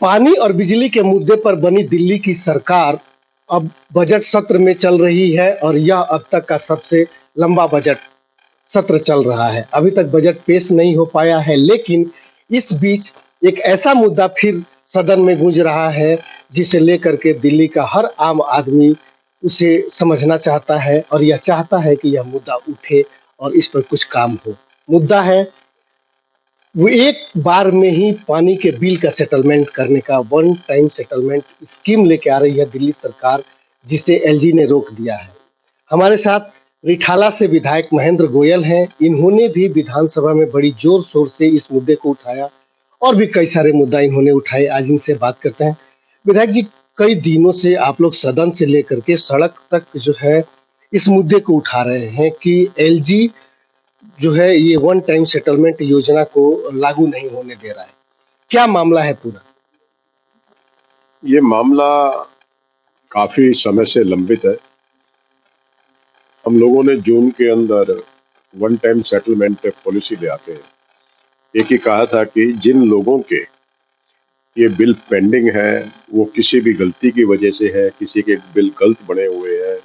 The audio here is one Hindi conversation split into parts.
पानी और बिजली के मुद्दे पर बनी दिल्ली की सरकार अब बजट सत्र में चल रही है और यह अब तक का सबसे लंबा बजट सत्र चल रहा है। अभी तक बजट पेश नहीं हो पाया है, लेकिन इस बीच एक ऐसा मुद्दा फिर सदन में गूंज रहा है जिसे लेकर के दिल्ली का हर आम आदमी उसे समझना चाहता है और यह चाहता है कि यह मुद्दा उठे और इस पर कुछ काम हो। मुद्दा है वो एक बार में ही पानी के बिल का सेटलमेंट करने का वन टाइम सेटलमेंट स्कीम लेके आ रही है दिल्ली सरकार, जिसे एलजी ने रोक दिया है। हमारे साथ रिठाला से विधायक महेंद्र गोयल हैं। इन्होंने भी विधानसभा में बड़ी जोर शोर से इस मुद्दे को उठाया और भी कई सारे मुद्दा इन्होंने उठाए। आज इनसे बात करते हैं। विधायक जी, कई दिनों से आप लोग सदन से लेकर के सड़क तक जो है इस मुद्दे को उठा रहे हैं कि एलजी जो है ये वन टाइम सेटलमेंट योजना को लागू नहीं होने दे रहा है। क्या मामला है पूरा? ये मामला काफी समय से लंबित है। हम लोगों ने जून के अंदर वन टाइम सेटलमेंट पॉलिसी ले आके एक ही कहा था कि जिन लोगों के ये बिल पेंडिंग है, वो किसी भी गलती की वजह से है, किसी के बिल गलत बने हुए हैं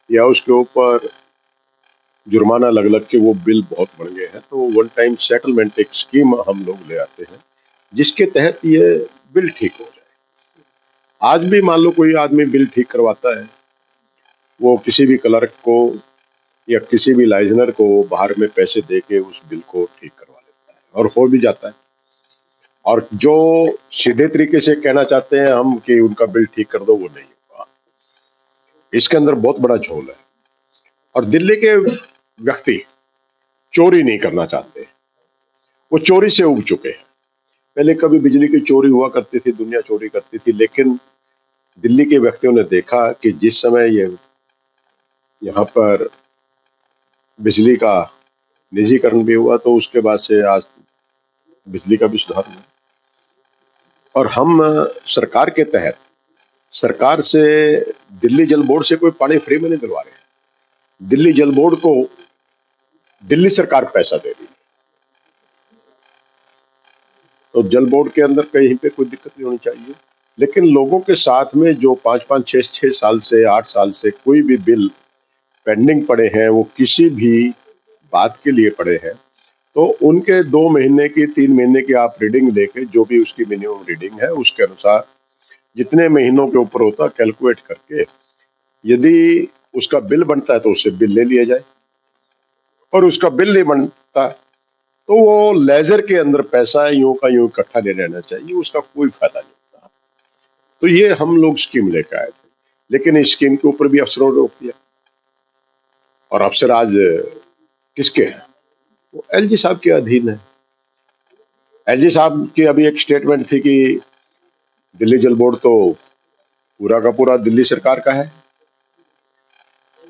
या उसके ऊपर जुर्माना लग लग के वो बिल बहुत बढ़ गए हैं, तो वन टाइम सेटलमेंट एक स्कीम हम लोग ले आते हैं जिसके तहत ये बिल ठीक हो जाए। आज भी मान लो कोई आदमी बिल ठीक करवाता है, वो किसी भी क्लर्क को या किसी भी लाइजनर को बाहर में पैसे दे के उस बिल को ठीक करवा लेता है और हो भी जाता है। और जो सीधे तरीके से कहना चाहते हैं हम कि उनका बिल ठीक कर दो, वो नहीं हुआ। इसके अंदर बहुत बड़ा झोल है और दिल्ली के व्यक्ति चोरी नहीं करना चाहते, वो चोरी से उब चुके हैं। पहले कभी बिजली की चोरी हुआ करती थी, दुनिया चोरी करती थी, लेकिन दिल्ली के व्यक्तियों ने देखा कि जिस समय ये यहाँ पर बिजली का निजीकरण भी हुआ, तो उसके बाद से आज बिजली का भी सुधार हुआ। और हम सरकार के तहत सरकार से दिल्ली जल बोर्ड से कोई पानी फ्री में नहीं दिलवा रहे हैं। दिल्ली जल बोर्ड को दिल्ली सरकार पैसा दे रही है, तो जल बोर्ड के अंदर कहीं पे कोई दिक्कत नहीं होनी चाहिए। लेकिन लोगों के साथ में जो 5-5, 6-6 साल से 8 साल से कोई भी बिल पेंडिंग पड़े हैं, वो किसी भी बात के लिए पड़े हैं, तो उनके 2 महीने की 3 महीने की आप रीडिंग लेके, जो भी उसकी मिनिमम रीडिंग है उसके अनुसार जितने महीनों के ऊपर होता कैलकुलेट करके, यदि उसका बिल बनता है तो उससे बिल ले लिया जाए, और उसका बिल नहीं बनता तो वो लेजर के अंदर पैसा यूं का यूं इकट्ठा नहीं रहना चाहिए, उसका कोई फायदा नहीं होता। तो ये हम लोग स्कीम लेकर आए थे, लेकिन इस स्कीम के ऊपर भी अफसरों ने रोक दिया। और अफसर आज किसके हैं? वो एलजी साहब के अधीन है। एलजी साहब की अभी एक स्टेटमेंट थी कि दिल्ली जल बोर्ड तो पूरा का पूरा दिल्ली सरकार का है।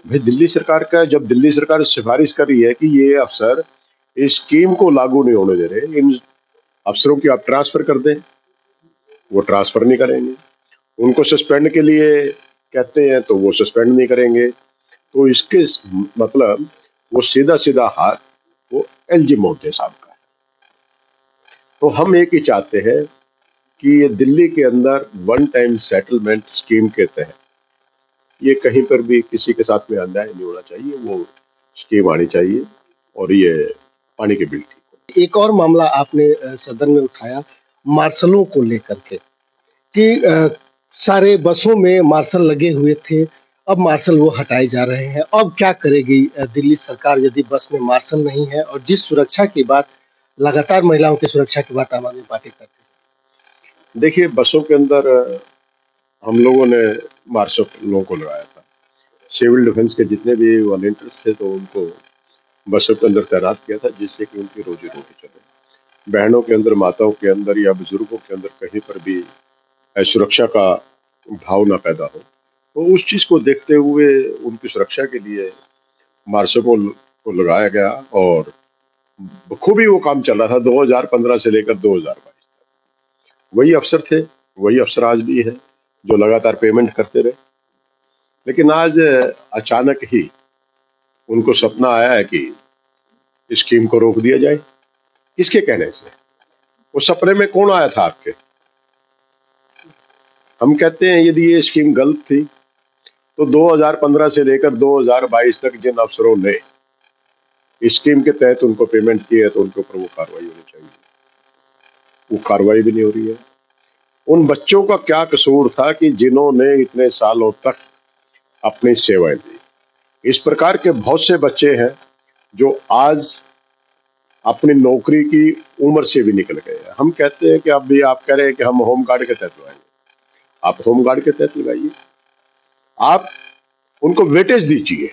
भाई दिल्ली सरकार का है, जब दिल्ली सरकार सिफारिश कर रही है कि ये अफसर इस स्कीम को लागू नहीं होने दे रहे, इन अफसरों की आप ट्रांसफर कर दें, वो ट्रांसफर नहीं करेंगे। उनको सस्पेंड के लिए कहते हैं तो वो सस्पेंड नहीं करेंगे। तो इसके मतलब वो सीधा सीधा हाथ वो एलजी महोदय साहब का है। तो हम एक ही चाहते हैं कि ये दिल्ली के अंदर वन टाइम सेटलमेंट स्कीम के तहत ये कहीं पर भी किसी के साथ में अन्याय नहीं होना चाहिए, वो स्कीम आनी चाहिए और ये पानी के बिल ठीक हो। एक और मामला आपने सदन में उठाया मार्शलों को लेकर के कि सारे बसों में मार्शल लगे हुए थे, अब मार्शल वो हटाए जा रहे हैं। अब क्या करेगी दिल्ली सरकार यदि बस में मार्शल नहीं है? और जिस सुरक्षा की बात लगातार महिलाओं की सुरक्षा की बात आम आदमी पार्टी करती है। देखिए, बसों के अंदर हम लोगों ने मार्शलों को लगाया था। सिविल डिफेंस के जितने भी वॉलंटियर्स थे तो उनको बसों के अंदर तैनात किया था, जिससे कि उनकी रोजी रोटी चले। बहनों के अंदर, माताओं के अंदर या बुजुर्गों के अंदर कहीं पर भी सुरक्षा का भाव ना पैदा हो, तो उस चीज को देखते हुए उनकी सुरक्षा के लिए मार्शलों को लगाया गया और बखूबी वो काम चल रहा था 2015 से लेकर 2022 तक। वही अफसर थे, वही अफसर आज भी है जो लगातार पेमेंट करते रहे। लेकिन आज अचानक ही उनको सपना आया है कि स्कीम को रोक दिया जाए। किसके कहने से? वो सपने में कौन आया था आपके? हम कहते हैं यदि ये स्कीम गलत थी तो 2015 से लेकर 2022 तक जिन अफसरों ने स्कीम के तहत उनको पेमेंट की है तो उनके ऊपर वो कार्रवाई होनी चाहिए। वो कार्रवाई भी नहीं हो रही है। उन बच्चों का क्या कसूर था कि जिन्होंने इतने सालों तक अपनी सेवाएं दी। इस प्रकार के बहुत से बच्चे हैं जो आज अपनी नौकरी की उम्र से भी निकल गए हैं। हम कहते हैं कि अब भी आप कह रहे हैं कि हम होम गार्ड के तहत लगाएंगे, आप होम गार्ड के तहत लगाइए, आप उनको वेटेज दीजिए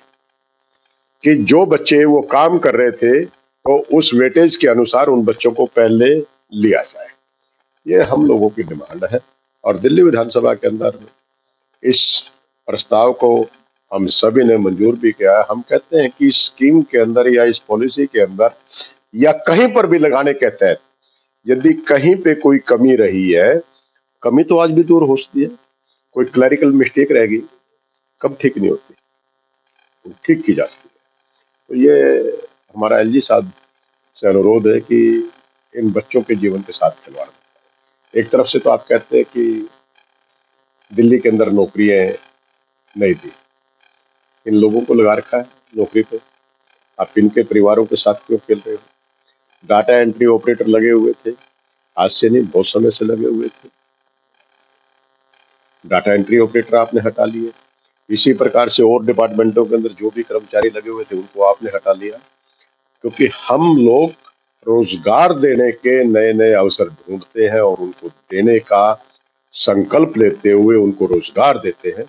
कि जो बच्चे वो काम कर रहे थे तो उस वेटेज के अनुसार उन बच्चों को पहले लिया जाए। ये हम लोगों की डिमांड है और दिल्ली विधानसभा के अंदर इस प्रस्ताव को हम सभी ने मंजूर भी किया है। हम कहते हैं कि इस स्कीम के अंदर या इस पॉलिसी के अंदर या कहीं पर भी लगाने के तहत यदि कहीं पे कोई कमी रही है, कमी तो आज भी दूर हो सकती है, कोई क्लरिकल मिस्टेक रहेगी, कब ठीक नहीं होती, ठीक की जा सकती है। तो ये हमारा एलजी साहब से अनुरोध है कि इन बच्चों के जीवन के साथ खिलवाड़ मत करें। एक तरफ से तो आप कहते हैं कि दिल्ली के अंदर नौकरियां नहीं दी, इन लोगों को लगा रखा है नौकरी पे, आप इनके परिवारों के साथ क्यों खेल रहे हो? डाटा एंट्री ऑपरेटर लगे हुए थे, आज से नहीं बहुत समय से लगे हुए थे, डाटा एंट्री ऑपरेटर आपने हटा लिए। इसी प्रकार से और डिपार्टमेंटों के अंदर जो भी कर्मचारी लगे हुए थे उनको आपने हटा लिया, क्योंकि हम लोग रोजगार देने के नए नए अवसर ढूंढते हैं और उनको देने का संकल्प लेते हुए उनको रोजगार देते हैं।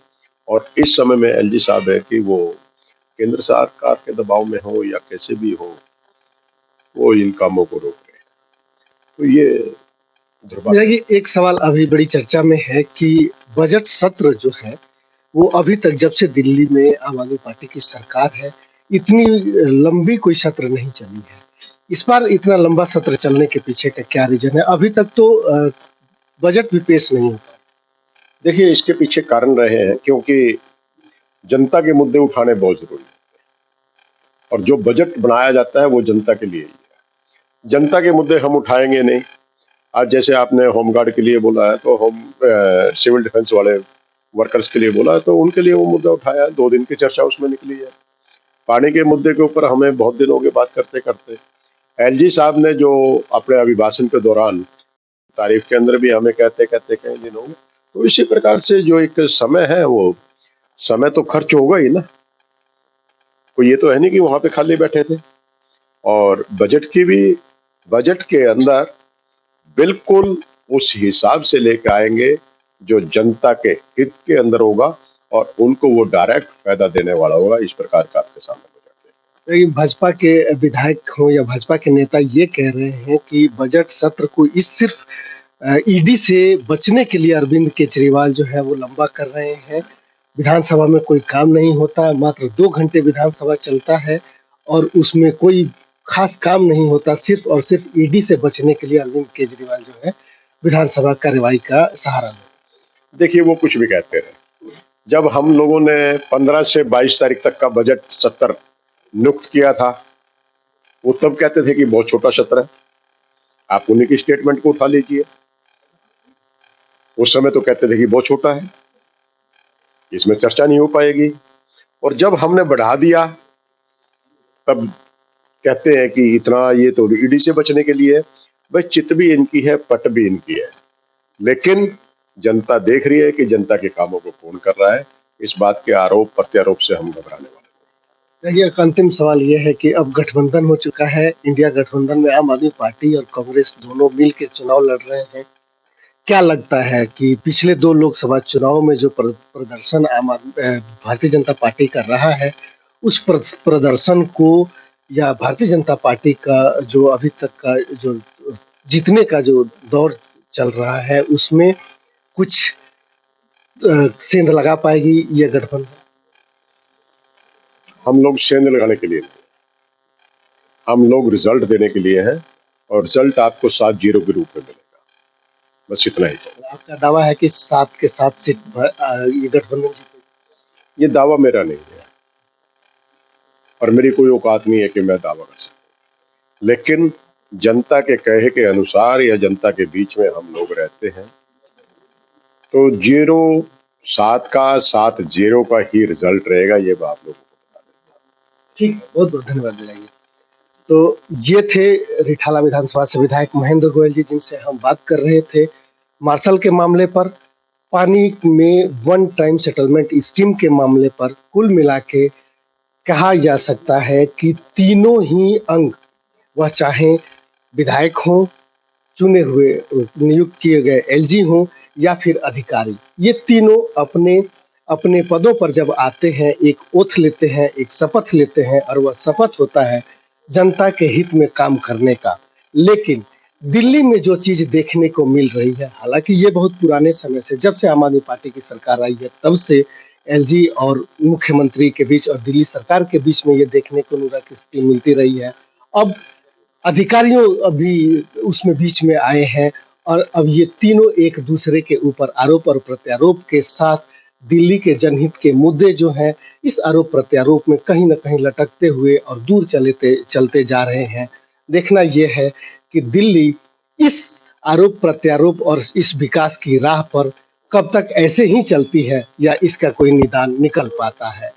और इस समय में एलजी साहब है कि वो केंद्र सरकार के दबाव में हो या कैसे भी हो, वो इन कामों को रोक रहे हैं। तो ये दुर्भाग्य। देखिए, एक सवाल अभी बड़ी चर्चा में है कि बजट सत्र जो है वो अभी तक जब से दिल्ली में आम आदमी पार्टी की सरकार है, इतनी लंबी कोई सत्र नहीं चली है। इस बार इतना लंबा सत्र चलने के पीछे का क्या रीजन है? अभी तक तो बजट भी पेश नहीं हुआ। देखिए, इसके पीछे कारण रहे हैं क्योंकि जनता के मुद्दे उठाने बहुत जरूरी है और जो बजट बनाया जाता है वो जनता के लिए ही है। जनता के मुद्दे हम उठाएंगे नहीं। आज जैसे आपने होमगार्ड के लिए बोला है तो सिविल डिफेंस वाले वर्कर्स के लिए बोला है तो उनके लिए वो मुद्दा उठाया है, 2 दिन की चर्चा उसमें निकली है। पानी के मुद्दे के ऊपर हमें बहुत दिनों की बात करते करते एलजी साहब ने जो अपने अभिभाषण के दौरान तारीफ के अंदर भी हमें कहते कहते कई दिन हो गए, तो इसी प्रकार से जो एक समय है वो समय तो खर्च होगा ही ना। कोई ये तो है नहीं कि वहां पे खाली बैठे थे। और बजट के अंदर बिल्कुल उस हिसाब से लेके आएंगे जो जनता के हित के अंदर होगा और उनको वो डायरेक्ट फायदा देने वाला होगा। इस प्रकार का आपके सामने हो जाते हैं। लेकिन भाजपा के विधायक हो या भाजपा के नेता ये कह रहे हैं कि बजट सत्र को इस सिर्फ ईडी से बचने के लिए अरविंद केजरीवाल जो है वो लंबा कर रहे हैं। विधानसभा में कोई काम नहीं होता, मात्र 2 घंटे विधानसभा चलता है और उसमें कोई खास काम नहीं होता, सिर्फ और सिर्फ ईडी से बचने के लिए अरविंद केजरीवाल जो है विधानसभा कार्यवाही का सहारा ले। देखिए, वो कुछ भी कहते रहे। जब हम लोगों ने 15 से 22 तारीख तक का बजट सत्र नियुक्त किया था, वो तब कहते थे कि बहुत छोटा सत्र है। आप उन्हीं की स्टेटमेंट को उठा लीजिए, उस समय तो कहते थे कि बहुत छोटा है, इसमें चर्चा नहीं हो पाएगी। और जब हमने बढ़ा दिया तब कहते हैं कि इतना ये तो ईडी से बचने के लिए है। भाई, चित भी इनकी है, पट भी इनकी है, लेकिन जनता देख रही है कि जनता के कामों को कौन कर रहा है। इस बात के आरोप प्रत्यारोप से हम घबराने वाले। देखिए, एक अंतिम सवाल ये है कि अब गठबंधन हो चुका है, इंडिया गठबंधन में आम आदमी पार्टी और कांग्रेस दोनों मिल के चुनाव लड़ रहे हैं। क्या लगता है कि पिछले 2 लोकसभा चुनाव में जो प्रदर्शन भारतीय जनता पार्टी कर रहा है, उस प्रदर्शन को या भारतीय जनता पार्टी का जो अभी तक का जो जीतने का जो दौर चल रहा है, उसमें कुछ सेंध लगा पाएगी ये गठबंधन? हम लोग सेंध लगाने के लिए नहीं, हम लोग रिजल्ट देने के लिए हैं और रिजल्ट आपको 7-0 के रूप में मिलेगा। बस इतना ही तो। आपका दावा है कि 7 के 7 सीट ये गठबंधन जीतेगी? ये दावा मेरा नहीं है और मेरी कोई औकात नहीं है कि मैं दावा कर सकूं, लेकिन जनता के कहे के अनुसार या जनता के बीच में हम लोग रहते हैं तो 07 का 70 का ही रिजल्ट रहेगा, ये मैं आप लोगों को बता देता ठीक है, बहुत बहुत धन्यवाद दिलाइए। तो ये थे रिठाला विधानसभा से विधायक महेंद्र गोयल जी, जिनसे हम बात कर रहे थे मार्शल के मामले पर, पानी में वन टाइम सेटलमेंट स्कीम के मामले पर। कुल मिला के कहा जा सकता है कि तीनों ही अंग, वह चाहे विधायक हों, चुने हुए नियुक्त किए गए एलजी हों या फिर अधिकारी, ये तीनों अपने अपने पदों पर जब आते हैं, एक ओथ लेते हैं, एक शपथ लेते हैं, और वह शपथ होता है जनता के हित में काम करने का। लेकिन दिल्ली में जो चीज देखने को मिल रही है, हालांकि ये बहुत पुराने समय से, जब से आम आदमी पार्टी की सरकार आई है, तब से एलजी और मुख्यमंत्री के बीच और दिल्ली सरकार के बीच में ये देखने को मिलती रही है। अब अधिकारियों अभी उसमें बीच में आए हैं, और अब ये तीनों एक दूसरे के ऊपर आरोप और प्रत्यारोप के साथ दिल्ली के जनहित के मुद्दे जो हैं, इस आरोप प्रत्यारोप में कहीं न कहीं लटकते हुए और दूर चलते जा रहे हैं। देखना यह है कि दिल्ली इस आरोप प्रत्यारोप और इस विकास की राह पर कब तक ऐसे ही चलती है, या इसका कोई निदान निकल पाता है।